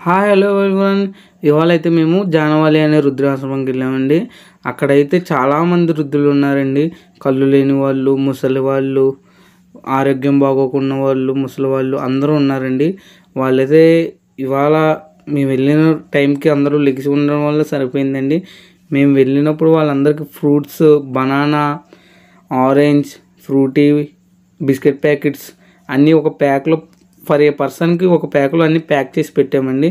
Hi hello everyone. ఇవాళ అయితే మేము జానవాలి అనే వృద్ధాశ్రమంకి వెళ్ళామండి. అక్కడైతే చాలామంది వృద్ధులు ఉన్నారండి. కళ్ళు లేని వాళ్ళు, ముసలి వాళ్ళు, ఆరోగ్యం బాగోకున్న వాళ్ళు, ముసలి వాళ్ళు అందరూ ఉన్నారండి. వాళ్ళైతే ఇవాళ మేము వెళ్ళిన టైంకి అందరూ లెగిసి ఉండడం వల్ల సరిపోయిందండి. మేము వెళ్ళినప్పుడు వాళ్ళందరికీ fruits, banana, orange, Frooti, biscuit packets అన్నీ ఒక ప్యాక్లో ఫర్ ఏ పర్సన్కి ఒక ప్యాక్లో అన్నీ ప్యాక్ చేసి పెట్టామండి.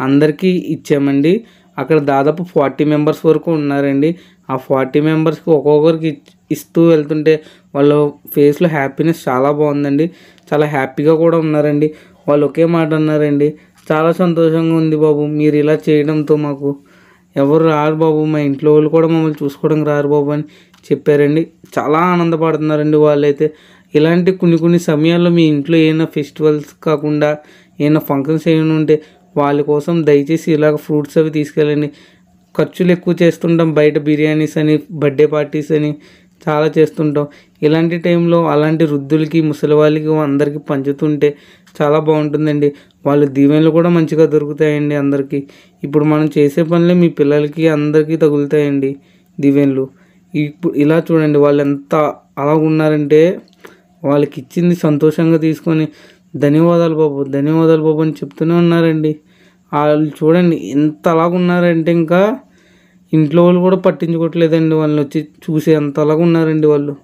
అందరికీ ఇచ్చామండి. అక్కడ దాదాపు 40 మెంబర్స్ వరకు ఉన్నారండి. ఆ 40 మెంబర్స్కి ఒక్కొక్కరికి ఇస్తూ వెళ్తుంటే వాళ్ళ ఫేస్లో హ్యాపీనెస్ చాలా బాగుందండి. చాలా హ్యాపీగా కూడా ఉన్నారండి. వాళ్ళు ఒకే మాట అన్నారండి, చాలా సంతోషంగా ఉంది బాబు, మీరు ఇలా చేయడంతో మాకు ఎవరు రారు బాబు, మా ఇంట్లో వాళ్ళు కూడా మమ్మల్ని చూసుకోవడానికి రారు బాబు అని చెప్పారండి. చాలా ఆనందపడుతున్నారండి వాళ్ళైతే. ఇలాంటి కొన్ని సమయాల్లో మీ ఇంట్లో ఏమైనా ఫెస్టివల్స్ కాకుండా ఏమైనా ఫంక్షన్స్ ఏమైనా ఉంటే వాళ్ళ కోసం దయచేసి ఇలాగ ఫ్రూట్స్ అవి తీసుకెళ్ళండి. ఖర్చులు ఎక్కువ చేస్తుంటాం, బయట బిర్యానీస్ అని, బర్త్డే పార్టీస్ అని చాలా చేస్తుంటాం. ఇలాంటి టైంలో అలాంటి వృద్ధులకి, ముసలి వాళ్ళకి అందరికీ పంచుతుంటే చాలా బాగుంటుందండి. వాళ్ళ దీవెనలు కూడా మంచిగా దొరుకుతాయండి అందరికీ. ఇప్పుడు మనం చేసే పనులే మీ పిల్లలకి అందరికీ తగులుతాయండి దీవెనలు. ఇప్పుడు ఇలా చూడండి వాళ్ళు ఎంత అలా ఉన్నారంటే వాళ్ళకి ఇచ్చింది సంతోషంగా తీసుకొని ధన్యవాదాలు బాబు, ధన్యవాదాలు బాబు అని చెప్తూనే ఉన్నారండి. వాళ్ళు చూడండి ఎంత అలాగున్నారంటే ఇంకా ఇంట్లో వాళ్ళు కూడా పట్టించుకోవట్లేదండి. వాళ్ళని వచ్చి చూసి అంతలాగా ఉన్నారండి వాళ్ళు.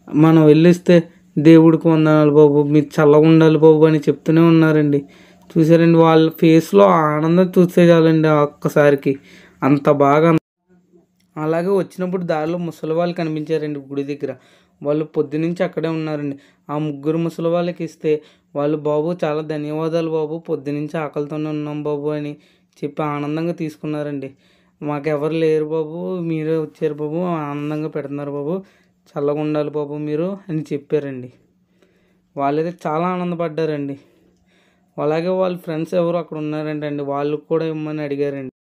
మనం వెళ్ళిస్తే దేవుడికి వందనాలు బాబు, మీరు చల్లగా ఉండాలి బాబు అని చెప్తూనే ఉన్నారండి. చూసారండి వాళ్ళ ఫేస్లో ఆనందం చూస్తే చాలండి ఒక్కసారికి అంత బాగా. అలాగే వచ్చినప్పుడు దారిలో ముసలి వాళ్ళు కనిపించారండి గుడి దగ్గర. వాళ్ళు పొద్దునుంచి అక్కడే ఉన్నారండి. ఆ ముగ్గురు ముసలి వాళ్ళకి ఇస్తే వాళ్ళు, బాబు చాలా ధన్యవాదాలు బాబు, పొద్దునుంచి ఆకలితోనే ఉన్నాం బాబు అని చెప్పి ఆనందంగా తీసుకున్నారండి. మాకెవరు లేరు బాబు, మీరే వచ్చారు బాబు, ఆనందంగా పెడుతున్నారు బాబు, చల్లగా ఉండాలి బాబు మీరు అని చెప్పారండి. వాళ్ళైతే చాలా ఆనందపడ్డారండి. అలాగే వాళ్ళ ఫ్రెండ్స్ ఎవరు అక్కడ ఉన్నారంటండి, వాళ్ళు కూడా ఇమ్మని అడిగారండి.